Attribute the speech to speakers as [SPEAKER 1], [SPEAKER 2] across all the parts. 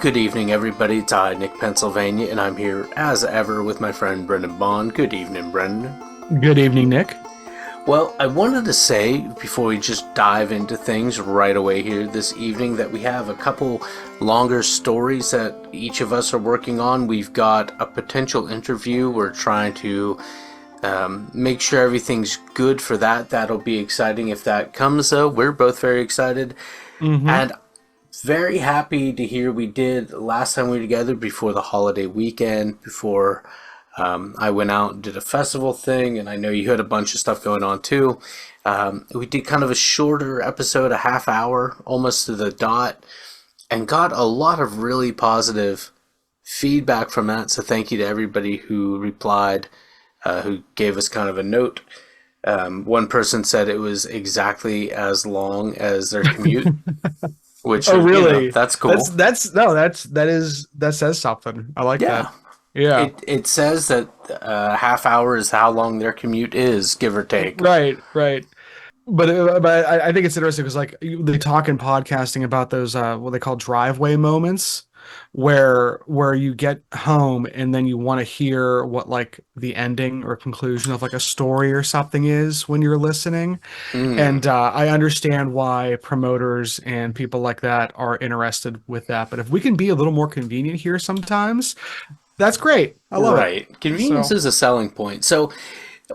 [SPEAKER 1] Good evening, everybody. It's I, Nick, Pennsylvania, and I'm here as ever with my friend Brendan Bond. Good evening, Brendan.
[SPEAKER 2] Good evening, Nick.
[SPEAKER 1] Well, I wanted to say, before we just dive into things right away here this evening, that we have a couple longer stories that each of us are working on. We've got a potential interview. We're trying to make sure everything's good for that. That'll be exciting if that comes, though. We're both very excited. And very happy to hear we did last time we were together before the holiday weekend, before I went out and did a festival thing, and I know you had a bunch of stuff going on too. We did kind of a shorter episode, a half hour, almost to the dot, and got a lot of really positive feedback from that. So thank you to everybody who replied, who gave us kind of a note. One person said it was exactly as long as their commute. Which,
[SPEAKER 2] really?
[SPEAKER 1] That's cool.
[SPEAKER 2] That says something. I like that. Yeah.
[SPEAKER 1] It says that a half hour is how long their commute is, give or take.
[SPEAKER 2] Right. But I think it's interesting because like they talk in podcasting about those what they call driveway moments, where you get home and then you want to hear what like the ending or conclusion of like a story or something is when you're listening. And I understand why promoters and people like that are interested with that. But if we can be a little more convenient here sometimes, that's great. I love it.
[SPEAKER 1] Right. Convenience is a selling point. So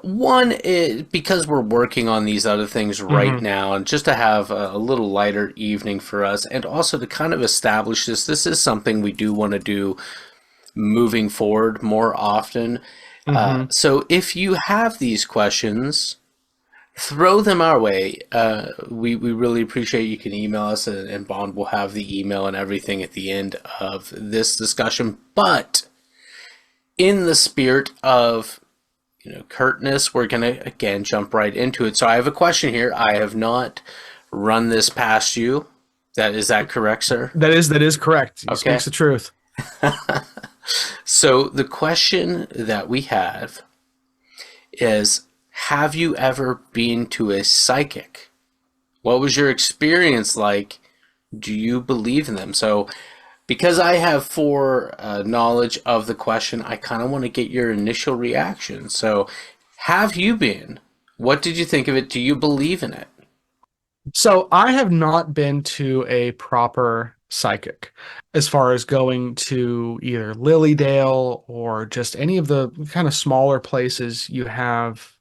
[SPEAKER 1] one is because we're working on these other things right now, and just to have a little lighter evening for us, and also to kind of establish this is something we do want to do moving forward more often. So if you have these questions, throw them our way. We really appreciate you can email us, and Bond will have the email and everything at the end of this discussion. But in the spirit of curtness, we're going to, again, jump right into it. So I have a question here. I have not run this past you. Is that correct, sir?
[SPEAKER 2] That is correct. He speaks the truth.
[SPEAKER 1] So the question that we have is, have you ever been to a psychic? What was your experience like? Do you believe in them? So because I have knowledge of the question, I kind of want to get your initial reaction. So, have you been? What did you think of it? Do you believe in it?
[SPEAKER 2] So, I have not been to a proper psychic as far as going to either Lilydale or just any of the kind of smaller places you have.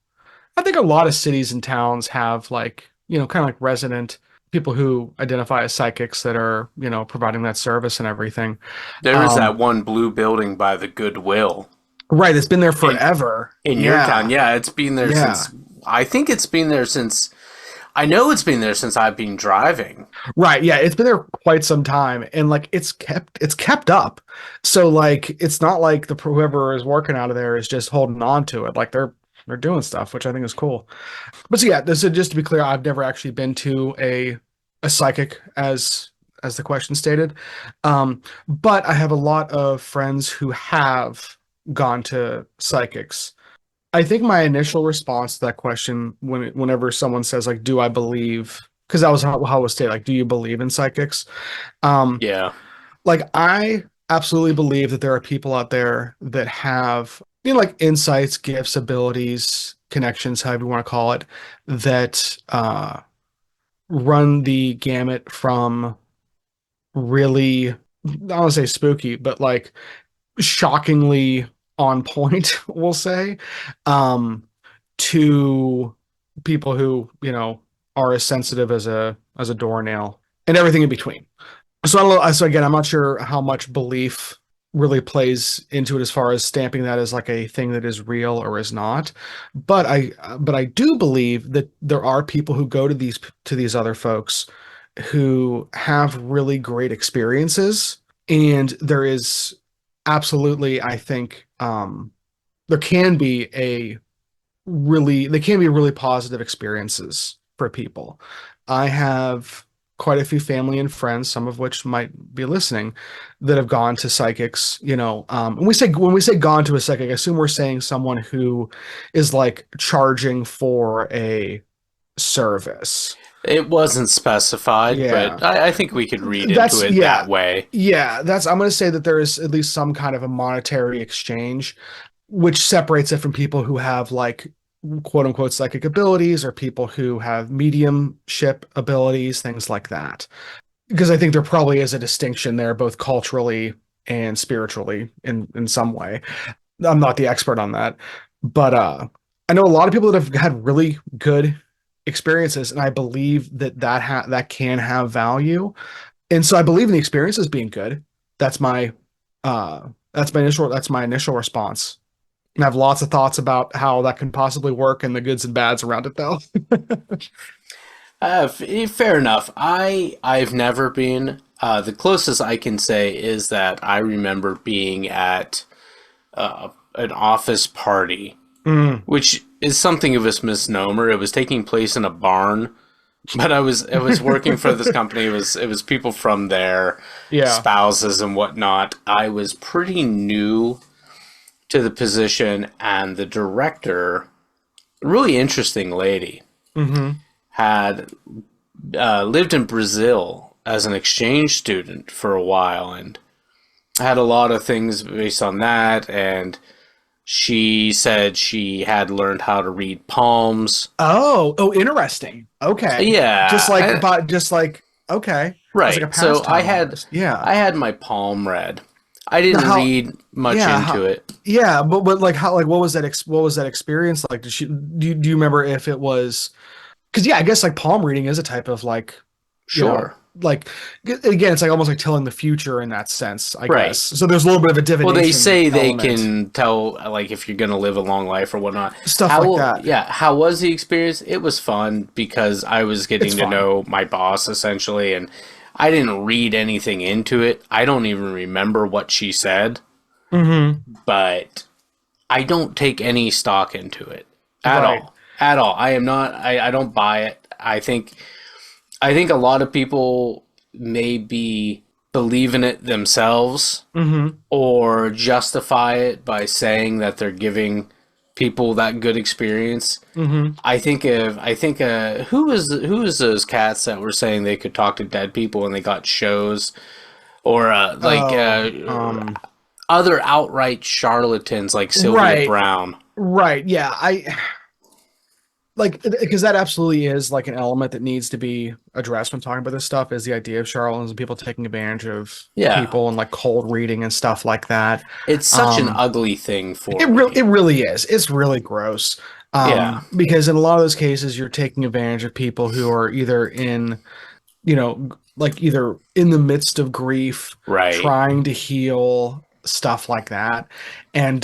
[SPEAKER 2] I think a lot of cities and towns have like, kind of like resident people who identify as psychics that are, providing that service and everything.
[SPEAKER 1] There is that one blue building by the Goodwill.
[SPEAKER 2] Right. It's been there forever.
[SPEAKER 1] In your town. Yeah. It's been there since, I think it's been there since, I know it's been there since I've been driving.
[SPEAKER 2] Right. Yeah. It's been there quite some time. And like, it's kept up. So like, it's not like whoever is working out of there is just holding on to it. Like they're doing stuff, which I think is cool. But so yeah, just to be clear, I've never actually been to a psychic as the question stated. But I have a lot of friends who have gone to psychics. I think my initial response to that question, whenever someone says like, do I believe, because that was how it was stated, like, do you believe in psychics? Like I absolutely believe that there are people out there that have like insights, gifts, abilities, connections, however you want to call it, that run the gamut from really, I don't want to say spooky, but like shockingly on point, we'll say, to people who, are as sensitive as a doornail and everything in between. So again, I'm not sure how much belief really plays into it as far as stamping that as like a thing that is real or is not. But I do believe that there are people who go to these other folks who have really great experiences, and there is absolutely, I think, there can be really positive experiences for people. I have quite a few family and friends, some of which might be listening, that have gone to psychics. When we say gone to a psychic, I assume we're saying someone who is like charging for a service.
[SPEAKER 1] It wasn't specified,
[SPEAKER 2] Yeah.
[SPEAKER 1] but I think we could read into
[SPEAKER 2] That's
[SPEAKER 1] it
[SPEAKER 2] yeah.
[SPEAKER 1] that way.
[SPEAKER 2] Yeah, that's I'm going to say that there is at least some kind of a monetary exchange which separates it from people who have like quote unquote psychic abilities or people who have mediumship abilities, things like that. Because I think there probably is a distinction there both culturally and spiritually in some way. I'm not the expert on that, but I know a lot of people that have had really good experiences, and I believe that that can have value. And so I believe in the experiences being good. That's my that's my initial response. And I have lots of thoughts about how that can possibly work and the goods and bads around it though.
[SPEAKER 1] Fair enough. I've never been. The closest I can say is that I remember being at an office party,
[SPEAKER 2] Mm,
[SPEAKER 1] which is something of a misnomer. It was taking place in a barn, but I was working for this company. It was people from their
[SPEAKER 2] yeah.
[SPEAKER 1] spouses and whatnot. I was pretty new to the position, and the director, a really interesting lady,
[SPEAKER 2] Hmm.
[SPEAKER 1] had lived in Brazil as an exchange student for a while, and had a lot of things based on that. And she said she had learned how to read palms.
[SPEAKER 2] Oh, interesting. Okay.
[SPEAKER 1] Yeah,
[SPEAKER 2] Just like okay. As like a
[SPEAKER 1] right. So I
[SPEAKER 2] pastime
[SPEAKER 1] had
[SPEAKER 2] almost. Yeah.
[SPEAKER 1] I had my palm read. I
[SPEAKER 2] Now
[SPEAKER 1] didn't
[SPEAKER 2] how
[SPEAKER 1] read much
[SPEAKER 2] yeah,
[SPEAKER 1] into it.
[SPEAKER 2] yeah, but like how like what was that experience like? Do you remember if it was because yeah, I guess like palm reading is a type of like you know,
[SPEAKER 1] Sure.
[SPEAKER 2] like again, it's like almost like telling the future in that sense, I guess.
[SPEAKER 1] Right.
[SPEAKER 2] So there's a little bit of a
[SPEAKER 1] Well, they
[SPEAKER 2] divination
[SPEAKER 1] say they
[SPEAKER 2] element,
[SPEAKER 1] can tell, like, if you're gonna live a long life or whatnot.
[SPEAKER 2] stuff like that.
[SPEAKER 1] Yeah, how was the experience? It was fun because I was
[SPEAKER 2] It's
[SPEAKER 1] getting to
[SPEAKER 2] fun.
[SPEAKER 1] know my boss essentially, and I didn't read anything into it. I don't even remember what she said,
[SPEAKER 2] Hmm.
[SPEAKER 1] but I don't take any stock into it at
[SPEAKER 2] Right.
[SPEAKER 1] all. At all. I am not. I don't buy it. I think a lot of people maybe believe in it themselves
[SPEAKER 2] Hmm.
[SPEAKER 1] or justify it by saying that they're giving people that good experience.
[SPEAKER 2] Hmm.
[SPEAKER 1] I think who was those cats that were saying they could talk to dead people and they got shows, or
[SPEAKER 2] Oh,
[SPEAKER 1] other outright charlatans like Sylvia
[SPEAKER 2] right.
[SPEAKER 1] Brown.
[SPEAKER 2] Right. Yeah. I like because that absolutely is like an element that needs to be addressed when talking about this stuff is the idea of charlatans and people taking advantage of
[SPEAKER 1] Yeah,
[SPEAKER 2] people and like cold reading and stuff like that.
[SPEAKER 1] it's such an
[SPEAKER 2] Um,
[SPEAKER 1] ugly thing for me.
[SPEAKER 2] it really is. It's really gross.
[SPEAKER 1] Yeah,
[SPEAKER 2] Because in a lot of those cases, you're taking advantage of people who are either in, like either in the midst of grief,
[SPEAKER 1] right.
[SPEAKER 2] trying to heal, stuff like that. And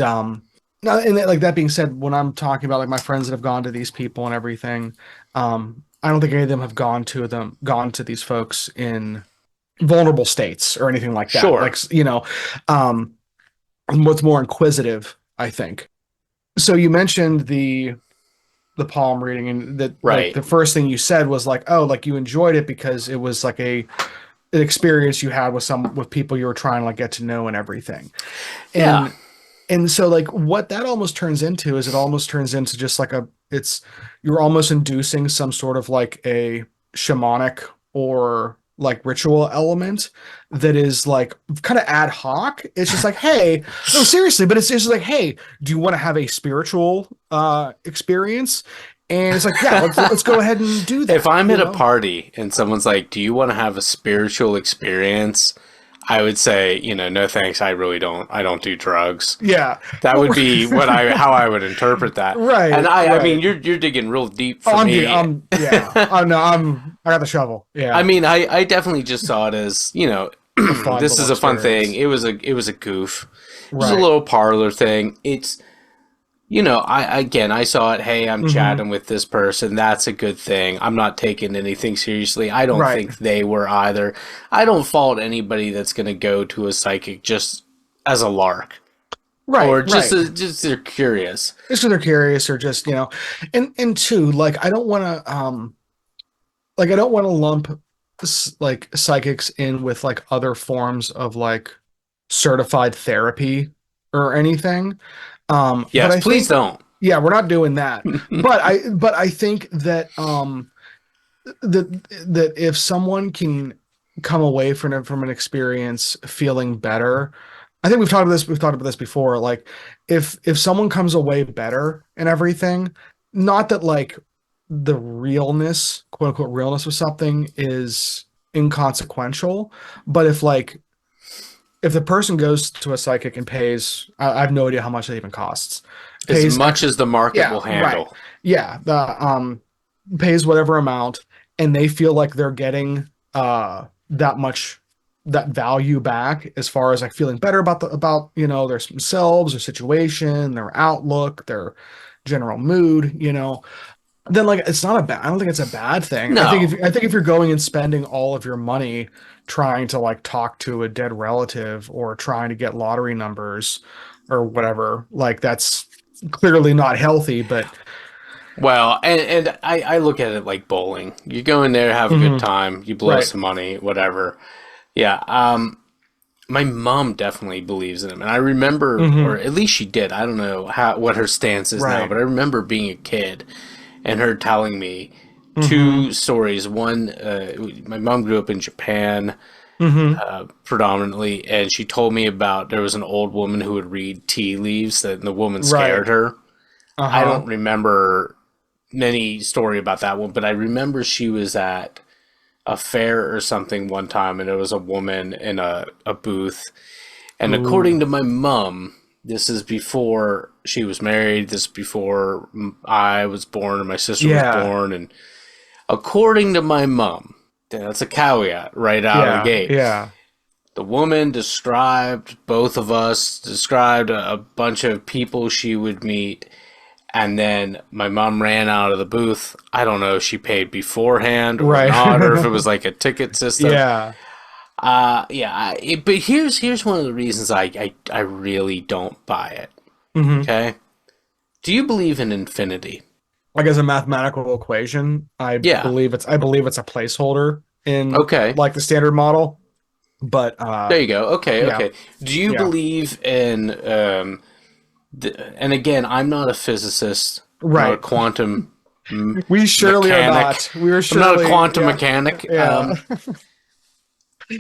[SPEAKER 2] now, and like that being said, when I'm talking about like my friends that have gone to these people and everything, I don't think any of them have gone to these folks in vulnerable states or anything like that.
[SPEAKER 1] Sure.
[SPEAKER 2] Like, um, what's more inquisitive, I think. So you mentioned the palm reading and that like
[SPEAKER 1] Right.
[SPEAKER 2] the first thing you said was like, oh, like you enjoyed it because it was like an experience you had with people you were trying to like get to know and everything.
[SPEAKER 1] Yeah.
[SPEAKER 2] And so like what that almost turns into is it almost turns into just like you're almost inducing some sort of like a shamanic or like ritual element that is like kind of ad hoc. It's just like, hey, no, seriously, but it's just like, hey, do you want to have a spiritual experience? And it's like, yeah, let's go ahead and do
[SPEAKER 1] If
[SPEAKER 2] that,
[SPEAKER 1] I'm
[SPEAKER 2] you
[SPEAKER 1] at a
[SPEAKER 2] know?
[SPEAKER 1] party and someone's like, "Do you want to have a spiritual experience?" I would say, no thanks. I really don't. I don't do drugs.
[SPEAKER 2] Yeah.
[SPEAKER 1] That
[SPEAKER 2] Well,
[SPEAKER 1] would be how I would interpret that. And
[SPEAKER 2] right,
[SPEAKER 1] I mean,
[SPEAKER 2] right.
[SPEAKER 1] you're digging real deep
[SPEAKER 2] Oh,
[SPEAKER 1] for me.
[SPEAKER 2] yeah. Oh no, I got the shovel.
[SPEAKER 1] I
[SPEAKER 2] Yeah.
[SPEAKER 1] mean, I definitely just saw it as,
[SPEAKER 2] A fun
[SPEAKER 1] this
[SPEAKER 2] little
[SPEAKER 1] is a fun thing.
[SPEAKER 2] experience.
[SPEAKER 1] It was a goof. It was a
[SPEAKER 2] Right.
[SPEAKER 1] little parlor thing. I saw it. Hey, I'm
[SPEAKER 2] Hmm.
[SPEAKER 1] chatting with this person. That's a good thing. I'm not taking anything seriously. I don't
[SPEAKER 2] Right.
[SPEAKER 1] think they were either. I don't fault anybody that's going to go to a psychic just as a lark,
[SPEAKER 2] Right.
[SPEAKER 1] or just
[SPEAKER 2] Right.
[SPEAKER 1] just they're curious.
[SPEAKER 2] Just because they're curious or just, and two, like I don't want to lump like psychics in with like other forms of like certified therapy or anything. But
[SPEAKER 1] Yes,
[SPEAKER 2] I
[SPEAKER 1] please
[SPEAKER 2] think,
[SPEAKER 1] don't.
[SPEAKER 2] yeah, we're not doing that. But I think that that if someone can come away from an experience feeling better, I think we've talked about this before. Like if someone comes away better and everything, not that like the realness, quote unquote realness of something is inconsequential, but if the person goes to a psychic and pays, I have no idea how much that even costs,
[SPEAKER 1] As
[SPEAKER 2] pays
[SPEAKER 1] much as the market
[SPEAKER 2] yeah,
[SPEAKER 1] will
[SPEAKER 2] right.
[SPEAKER 1] handle.
[SPEAKER 2] Yeah, the pays whatever amount and they feel like they're getting that much that value back as far as like feeling better about their themselves, their situation, their outlook, their general mood, then like it's not a bad I don't think it's a bad thing.
[SPEAKER 1] No.
[SPEAKER 2] I think if you're going and spending all of your money trying to like talk to a dead relative or trying to get lottery numbers or whatever, like that's clearly not healthy, but
[SPEAKER 1] Well, and I look at it like bowling. You go in there, have a good
[SPEAKER 2] mhm,
[SPEAKER 1] time, you blow
[SPEAKER 2] right.
[SPEAKER 1] some money, whatever. Yeah. My mom definitely believes in him, and I remember, or
[SPEAKER 2] Hmm.
[SPEAKER 1] at least she did. I don't know what her stance is now,
[SPEAKER 2] Right.
[SPEAKER 1] but I remember being a kid and her telling me
[SPEAKER 2] Hmm.
[SPEAKER 1] two stories. One, my mom grew up in Japan
[SPEAKER 2] Hmm.
[SPEAKER 1] predominantly, and she told me about there was an old woman who would read tea leaves, that the woman
[SPEAKER 2] Right.
[SPEAKER 1] scared her. I don't
[SPEAKER 2] Uh-huh.
[SPEAKER 1] remember many story about that one, but I remember she was at a fair or something one time, and there was a woman in a booth. And according
[SPEAKER 2] Ooh.
[SPEAKER 1] to my mom, this is before she was married. This is before I was born and my sister was
[SPEAKER 2] Yeah.
[SPEAKER 1] born. And according to my mom, that's a caveat right out of the
[SPEAKER 2] Yeah.
[SPEAKER 1] gate.
[SPEAKER 2] Yeah.
[SPEAKER 1] The woman described both of us, described a bunch of people she would meet, and then my mom ran out of the booth. I don't know if she paid beforehand or
[SPEAKER 2] Right.
[SPEAKER 1] not, or if it was like a ticket system.
[SPEAKER 2] Yeah.
[SPEAKER 1] Yeah. But here's one of the reasons I really don't buy it.
[SPEAKER 2] Hmm.
[SPEAKER 1] Okay. Do you believe in infinity?
[SPEAKER 2] Like as a mathematical equation,
[SPEAKER 1] Yeah.
[SPEAKER 2] I believe it's a placeholder in
[SPEAKER 1] Okay.
[SPEAKER 2] like the standard model, but
[SPEAKER 1] There you go. Okay.
[SPEAKER 2] yeah.
[SPEAKER 1] Okay. Do you
[SPEAKER 2] Yeah.
[SPEAKER 1] believe in and again, I'm not a physicist. I'm not a
[SPEAKER 2] Right.
[SPEAKER 1] quantum
[SPEAKER 2] We surely are
[SPEAKER 1] mechanic.
[SPEAKER 2] not. We are
[SPEAKER 1] I'm not a
[SPEAKER 2] surely
[SPEAKER 1] quantum
[SPEAKER 2] yeah.
[SPEAKER 1] mechanic.
[SPEAKER 2] Yeah.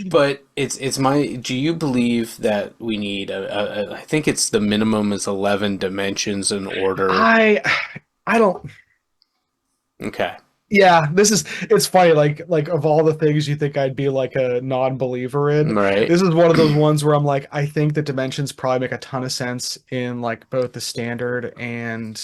[SPEAKER 1] But it's my. Do you believe that we need I think it's the minimum is 11 dimensions in order.
[SPEAKER 2] I I don't
[SPEAKER 1] Okay.
[SPEAKER 2] yeah, it's funny, like of all the things you think I'd be like a non-believer in,
[SPEAKER 1] Right.
[SPEAKER 2] this is one of those ones where I'm like, I think the dimensions probably make a ton of sense in like both the standard and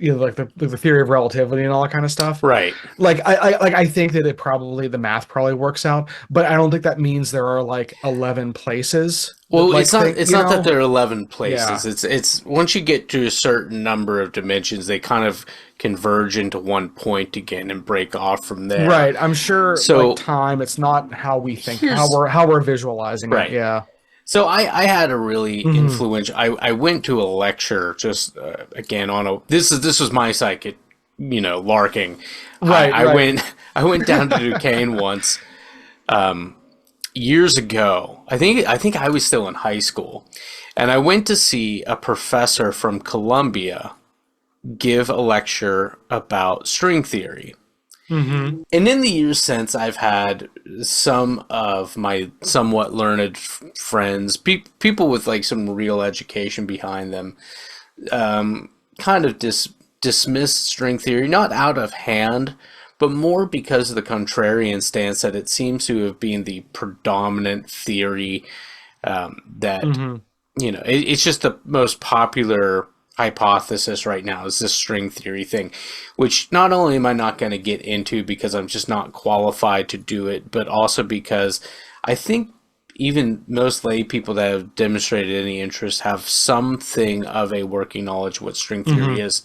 [SPEAKER 2] like the theory of relativity and all that kind of stuff.
[SPEAKER 1] Right.
[SPEAKER 2] Like I think that the math probably works out, but I don't think that means there are like 11 places that
[SPEAKER 1] Well,
[SPEAKER 2] like think,
[SPEAKER 1] it's not that there are 11
[SPEAKER 2] yeah.
[SPEAKER 1] places. It's once you get to a certain number of dimensions, they kind of converge into one point again and break off from there.
[SPEAKER 2] Right. I'm sure like
[SPEAKER 1] So
[SPEAKER 2] time, it's not how we think,
[SPEAKER 1] here's
[SPEAKER 2] how we're visualizing it.
[SPEAKER 1] right.
[SPEAKER 2] Yeah.
[SPEAKER 1] So I had a really
[SPEAKER 2] Hmm.
[SPEAKER 1] influential. I went to a lecture just again on a this was my psychic, larking.
[SPEAKER 2] Right,
[SPEAKER 1] I
[SPEAKER 2] right.
[SPEAKER 1] went I went down to Duquesne once years ago. I think I was still in high school, and I went to see a professor from Columbia give a lecture about string theory.
[SPEAKER 2] Hmm.
[SPEAKER 1] And in the years since, I've had some of my somewhat learned friends, people with like some real education behind them, kind of dismiss string theory, not out of hand, but more because of the contrarian stance that it seems to have been the predominant theory that
[SPEAKER 2] Hmm.
[SPEAKER 1] it's just the most popular hypothesis right now is this string theory thing, which not only am I not going to get into because I'm just not qualified to do it, but also because I think even most lay people that have demonstrated any interest have something of a working knowledge of what string theory
[SPEAKER 2] Hmm.
[SPEAKER 1] is.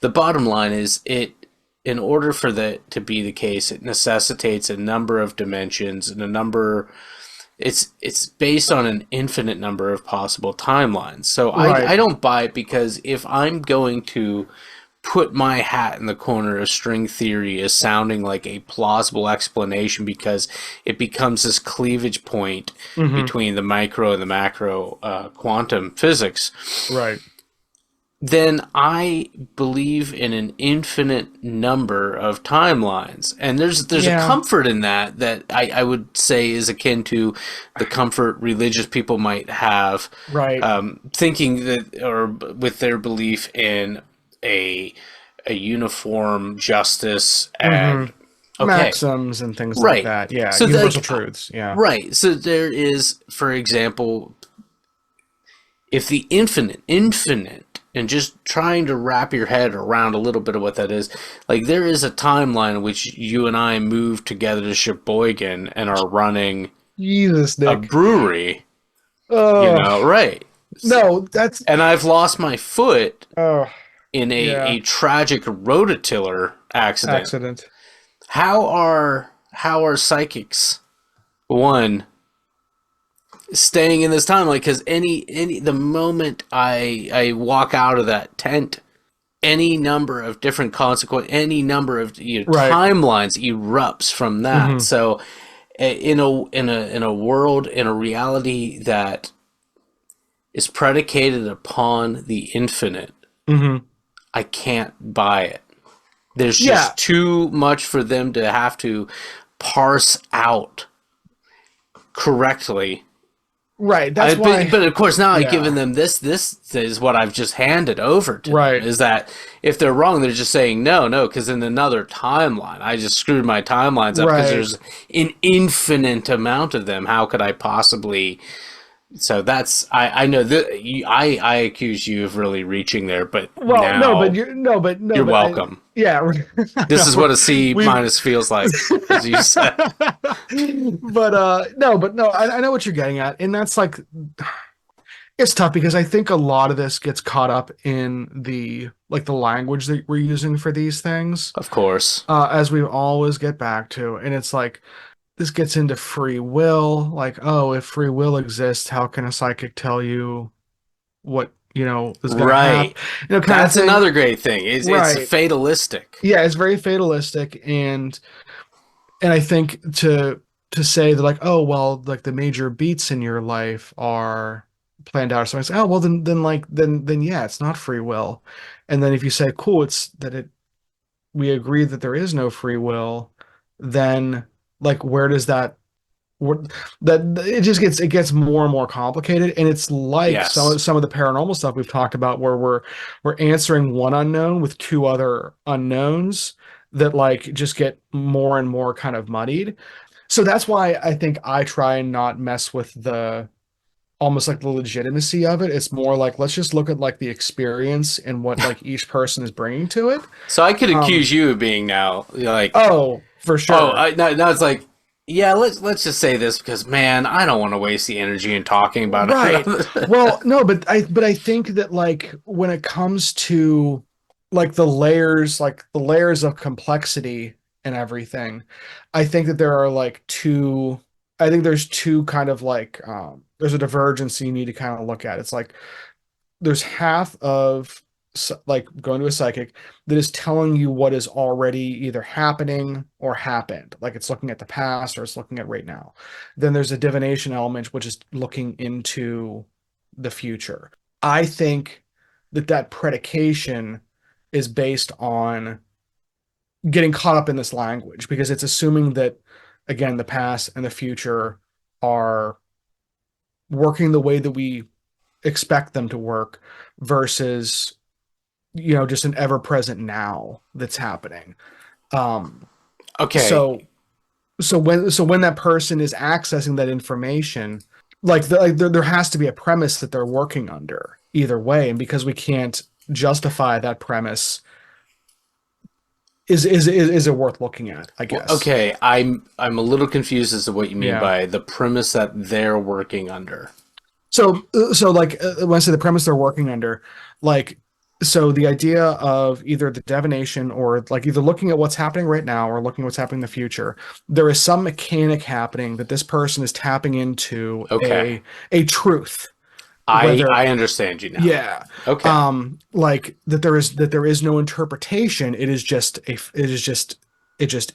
[SPEAKER 1] The bottom line is in order for that to be the case, it necessitates a number of dimensions and a number it's based on an infinite number of possible timelines. So I
[SPEAKER 2] Right.
[SPEAKER 1] don't buy it because if I'm going to put my hat in the corner of string theory as sounding like a plausible explanation because it becomes this cleavage point
[SPEAKER 2] Hmm.
[SPEAKER 1] between the micro and the macro quantum physics,
[SPEAKER 2] Right.
[SPEAKER 1] then I believe in an infinite number of timelines. And there's a
[SPEAKER 2] Yeah,
[SPEAKER 1] comfort in that I would say is akin to the comfort religious people might have,
[SPEAKER 2] right.
[SPEAKER 1] thinking that, or with their belief in a a uniform justice
[SPEAKER 2] Hmm.
[SPEAKER 1] and okay,
[SPEAKER 2] Maxims and things like
[SPEAKER 1] right.
[SPEAKER 2] that. Yeah,
[SPEAKER 1] So
[SPEAKER 2] universal
[SPEAKER 1] like
[SPEAKER 2] truths. Yeah.
[SPEAKER 1] right. So there is, for example, if the infinite, and just trying to wrap your head around a little bit of what that is, like there is a timeline in which you and I moved together to Sheboygan and are running
[SPEAKER 2] Jesus,
[SPEAKER 1] a
[SPEAKER 2] Nick.
[SPEAKER 1] brewery,
[SPEAKER 2] Oh
[SPEAKER 1] right?
[SPEAKER 2] no, that's
[SPEAKER 1] And I've lost my foot
[SPEAKER 2] oh
[SPEAKER 1] in
[SPEAKER 2] yeah,
[SPEAKER 1] a tragic rototiller accident.
[SPEAKER 2] accident.
[SPEAKER 1] How are psychics, one, staying in this time? Like, because any the moment I walk out of that tent, any number of different any number of
[SPEAKER 2] Right.
[SPEAKER 1] timelines erupts from that.
[SPEAKER 2] Hmm.
[SPEAKER 1] So in a world, in a reality that is predicated upon the infinite,
[SPEAKER 2] Hmm.
[SPEAKER 1] I can't buy it. There's
[SPEAKER 2] Yeah.
[SPEAKER 1] just too much for them to have to parse out correctly.
[SPEAKER 2] Right. That's
[SPEAKER 1] But,
[SPEAKER 2] why.
[SPEAKER 1] but of course now I've
[SPEAKER 2] Yeah.
[SPEAKER 1] given them this. This is what I've just handed over to them.
[SPEAKER 2] Right.
[SPEAKER 1] Is that if they're wrong, they're just saying no, no, because in another timeline, I just screwed my timelines up because
[SPEAKER 2] Right.
[SPEAKER 1] there's an infinite amount of them. How could I possibly? So that's I know that I accuse you of really reaching there, but
[SPEAKER 2] Well, no, but
[SPEAKER 1] now
[SPEAKER 2] you no, but no,
[SPEAKER 1] you're
[SPEAKER 2] but
[SPEAKER 1] welcome.
[SPEAKER 2] yeah,
[SPEAKER 1] This is
[SPEAKER 2] no,
[SPEAKER 1] what a C
[SPEAKER 2] we've,
[SPEAKER 1] minus feels like, as you said.
[SPEAKER 2] but no, but no, I know what you're getting at, and that's like it's tough because I think a lot of this gets caught up in the like the language that we're using for these things,
[SPEAKER 1] Of course.
[SPEAKER 2] as we always get back to, and it's like this gets into free will, like oh, if free will exists, how can a psychic tell you what is going to happen,
[SPEAKER 1] Right.
[SPEAKER 2] kind of
[SPEAKER 1] That's
[SPEAKER 2] thing,
[SPEAKER 1] another great thing. It's
[SPEAKER 2] right?
[SPEAKER 1] fatalistic.
[SPEAKER 2] Yeah, it's very fatalistic, and I think to say that like, oh well, like the major beats in your life are planned out. So I say, oh well, then yeah, it's not free will. And then if you say, cool, it's that it we agree that there is no free will, then like where does that where, that it gets more and more complicated, and it's like
[SPEAKER 1] Yes.
[SPEAKER 2] some of the paranormal stuff we've talked about where we're answering one unknown with two other unknowns that like just get more and more kind of muddied. So that's why I think I try and not mess with the almost like the legitimacy of it. It's more like let's just look at like the experience and what like each person is bringing to it.
[SPEAKER 1] So I could
[SPEAKER 2] Um,
[SPEAKER 1] accuse you of being now like,
[SPEAKER 2] oh, for
[SPEAKER 1] oh,
[SPEAKER 2] sure.
[SPEAKER 1] now it's like, yeah, let's just say this because man, I don't want to waste the energy in talking about
[SPEAKER 2] Right.
[SPEAKER 1] it.
[SPEAKER 2] Well, no, but I think that like when it comes to like the layers of complexity and everything, I think that there are like two I think there's two kind of like there's a divergence you need to kind of look at. It's like there's half of like going to a psychic that is telling you what is already either happening or happened, like it's looking at the past or it's looking at right now. Then there's a divination element which is looking into the future. I think that that predication is based on getting caught up in this language because it's assuming that again the past and the future are working the way that we expect them to work versus just an ever-present now that's happening. um
[SPEAKER 1] Okay.
[SPEAKER 2] so so when that person is accessing that information, there has to be a premise that they're working under either way, and because we can't justify that premise, is it worth looking at, I
[SPEAKER 1] Well,
[SPEAKER 2] guess.
[SPEAKER 1] okay. I'm a little confused as to what you mean
[SPEAKER 2] Yeah.
[SPEAKER 1] by the premise that they're working under.
[SPEAKER 2] So like when I say the premise they're working under, like so the idea of either the divination or like either looking at what's happening right now or looking at what's happening in the future, there is some mechanic happening that this person is tapping into
[SPEAKER 1] Okay.
[SPEAKER 2] a truth,
[SPEAKER 1] I
[SPEAKER 2] whether
[SPEAKER 1] understand you now.
[SPEAKER 2] yeah,
[SPEAKER 1] Okay.
[SPEAKER 2] like that there is no interpretation. It just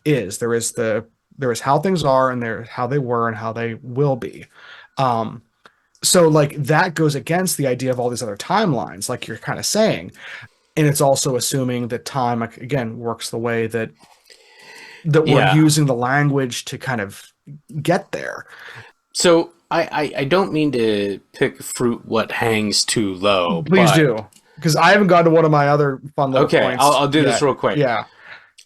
[SPEAKER 2] is. There is how things are and there how they were and how they will be. Um So like that goes against the idea of all these other timelines, like you're kind of saying. And it's also assuming that time, like, again, works the way that we're
[SPEAKER 1] Yeah.
[SPEAKER 2] using the language to kind of get there.
[SPEAKER 1] So I don't mean to pick fruit what hangs too low,
[SPEAKER 2] Please
[SPEAKER 1] but
[SPEAKER 2] do, because I haven't gotten to one of my other fun little
[SPEAKER 1] okay,
[SPEAKER 2] points
[SPEAKER 1] I'll do this
[SPEAKER 2] yet.
[SPEAKER 1] real quick.
[SPEAKER 2] Yeah.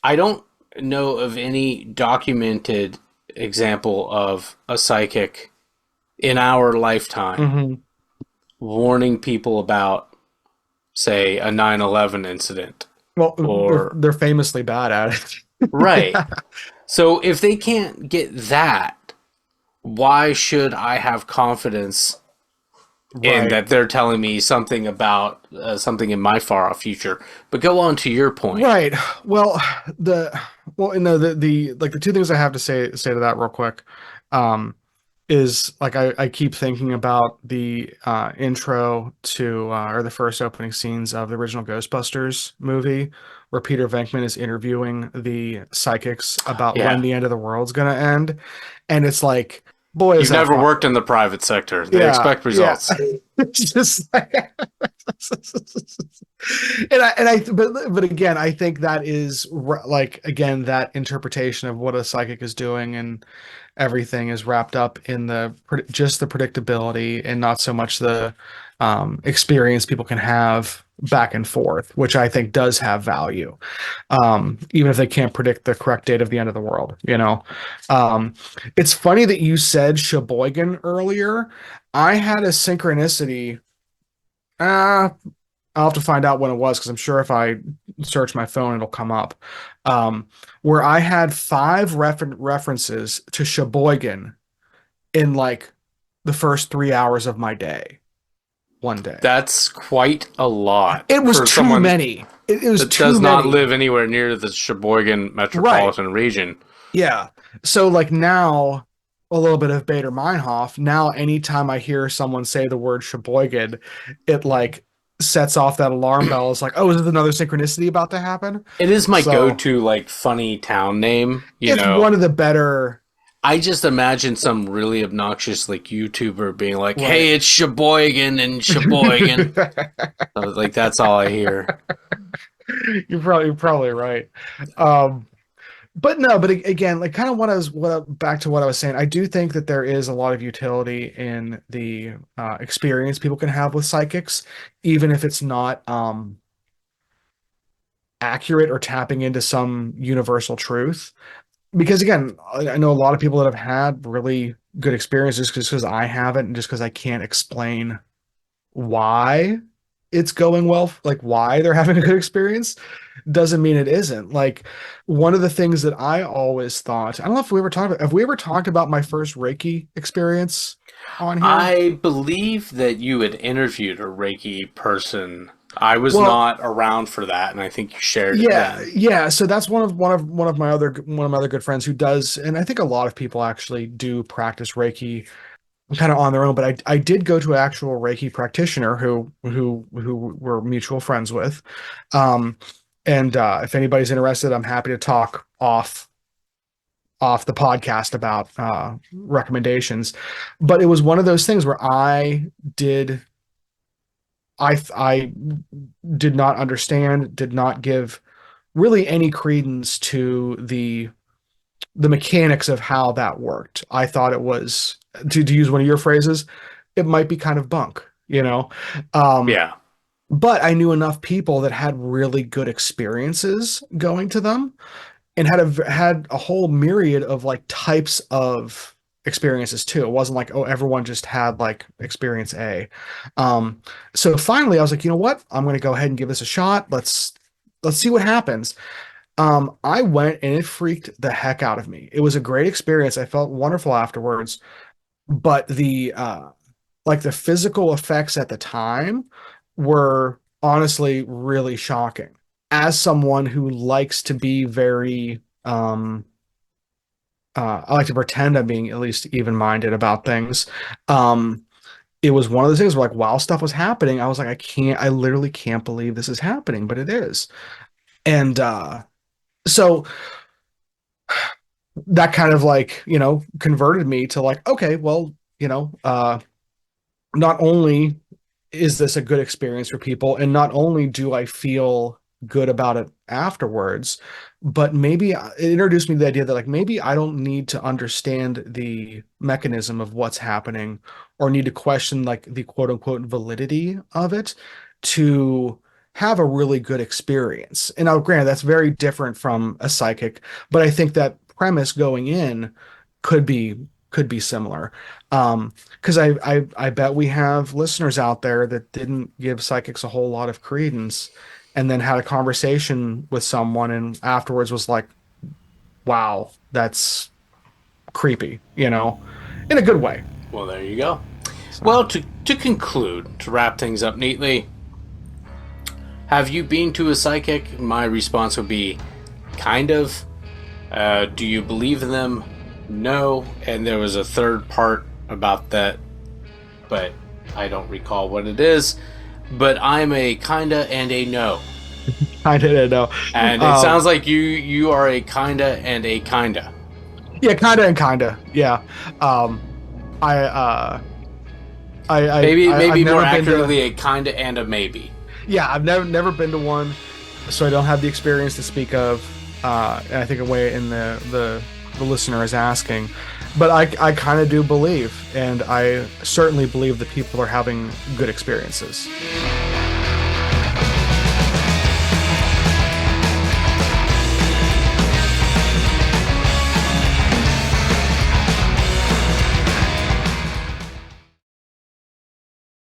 [SPEAKER 1] I don't know of any documented example of a psychic in our lifetime
[SPEAKER 2] Hmm.
[SPEAKER 1] warning people about, say, a 9/11 incident.
[SPEAKER 2] Well,
[SPEAKER 1] Or,
[SPEAKER 2] they're famously bad at it.
[SPEAKER 1] right.
[SPEAKER 2] Yeah.
[SPEAKER 1] So if they can't get that, why should I have confidence in
[SPEAKER 2] Right.
[SPEAKER 1] that they're telling me something about something in my far off future? But go on to your point.
[SPEAKER 2] Right. Well, the the like the two things I have to say to that real quick. Um, is like I keep thinking about the intro to or the first opening scenes of the original Ghostbusters movie where Peter Venkman is interviewing the psychics about when
[SPEAKER 1] Yeah.
[SPEAKER 2] the end of the world's gonna end. And it's like, boy, is
[SPEAKER 1] You've
[SPEAKER 2] that
[SPEAKER 1] never
[SPEAKER 2] fun.
[SPEAKER 1] worked in the private sector. They
[SPEAKER 2] Yeah,
[SPEAKER 1] expect
[SPEAKER 2] yeah.
[SPEAKER 1] results.
[SPEAKER 2] It's just like and I but again, I think that is like again that interpretation of what a psychic is doing and everything is wrapped up in just the predictability and not so much the experience people can have back and forth, which I think does have value, even if they can't predict the correct date of the end of the world. It's funny that you said Sheboygan earlier. I had a synchronicity. Uh, I'll have to find out when it was because I'm sure if I search my phone, it'll come up. Where I had five references to Sheboygan in like the first 3 hours of my day, one day.
[SPEAKER 1] That's quite a lot
[SPEAKER 2] It was
[SPEAKER 1] for
[SPEAKER 2] too
[SPEAKER 1] someone
[SPEAKER 2] many. It was
[SPEAKER 1] that
[SPEAKER 2] too
[SPEAKER 1] does not
[SPEAKER 2] many.
[SPEAKER 1] live anywhere near the Sheboygan
[SPEAKER 2] Right.
[SPEAKER 1] metropolitan region.
[SPEAKER 2] Yeah. So like now, a little bit of Bader Meinhof. Now, anytime I hear someone say the word Sheboygan, it like sets off that alarm bell. It's like, oh, is it another synchronicity about to happen?
[SPEAKER 1] It is my
[SPEAKER 2] So
[SPEAKER 1] go-to like funny town name, you
[SPEAKER 2] it's
[SPEAKER 1] know.
[SPEAKER 2] one of the better.
[SPEAKER 1] I just imagine some really obnoxious like YouTuber being like,
[SPEAKER 2] Right.
[SPEAKER 1] "Hey, it's Sheboygan and Sheboygan." Like that's all I hear.
[SPEAKER 2] You're probably right. Um, but no, but again, like kind of back to what I was saying. I do think that there is a lot of utility in the experience people can have with psychics, even if it's not accurate or tapping into some universal truth. Because again, I know a lot of people that have had really good experiences just because I haven't, and just because I can't explain why it's going well, like why they're having a good experience, doesn't mean it isn't. Like one of the things that I always thought, I don't know if we ever talked about, have we ever talked about my first Reiki experience on here?
[SPEAKER 1] I believe that you had interviewed a Reiki person. I was
[SPEAKER 2] Well,
[SPEAKER 1] not around for that, and I think you shared it
[SPEAKER 2] yeah,
[SPEAKER 1] then.
[SPEAKER 2] yeah. So that's one of my other good friends who does, and I think a lot of people actually do practice Reiki kind of on their own. But I did go to an actual Reiki practitioner who we're mutual friends with. Um, and if anybody's interested, I'm happy to talk off the podcast about recommendations. But it was one of those things where did I did not understand, did not give really any credence to the mechanics of how that worked. I thought it was to use one of your phrases, it might be kind of bunk, you know. Um,
[SPEAKER 1] Yeah.
[SPEAKER 2] but I knew enough people that had really good experiences going to them and had a whole myriad of like types of experiences too. It wasn't like, oh, everyone just had like experience A. Um, so finally I was like, you know what? I'm gonna go ahead and give this a shot. Let's see what happens. I went and it freaked the heck out of me. It was a great experience. I felt wonderful afterwards, but the physical effects at the time were honestly really shocking. As someone who likes to be very I like to pretend I'm being at least even-minded about things. Um, it was one of those things where like while stuff was happening, I was like, I literally can't believe this is happening, but it is. And so that kind of like, converted me to like, okay, well, not only is this a good experience for people, and not only do I feel good about it afterwards, but maybe it introduced me to the idea that like maybe I don't need to understand the mechanism of what's happening or need to question like the quote unquote validity of it to have a really good experience. And now, granted, that's very different from a psychic, but I think that premise going in could be could be similar. Because I bet we have listeners out there that didn't give psychics a whole lot of credence and then had a conversation with someone and afterwards was like, wow, that's creepy, in a good way.
[SPEAKER 1] Well, there you go.
[SPEAKER 2] So,
[SPEAKER 1] Well, to conclude, to wrap things up neatly, have you been to a psychic? My response would be kind of. Do you believe in them? No. And there was a third part about that, but I don't recall what it is. But I'm a kinda and a no.
[SPEAKER 2] I didn't know.
[SPEAKER 1] And it sounds like you are a kinda and a kinda.
[SPEAKER 2] Yeah, kinda and kinda. Yeah. I
[SPEAKER 1] Maybe
[SPEAKER 2] I've
[SPEAKER 1] more
[SPEAKER 2] never been
[SPEAKER 1] accurately, a kinda and a maybe.
[SPEAKER 2] yeah, I've never been to one, so I don't have the experience to speak of. And I think a way in the listener is asking, but I kind of do believe, and I certainly believe that people are having good experiences.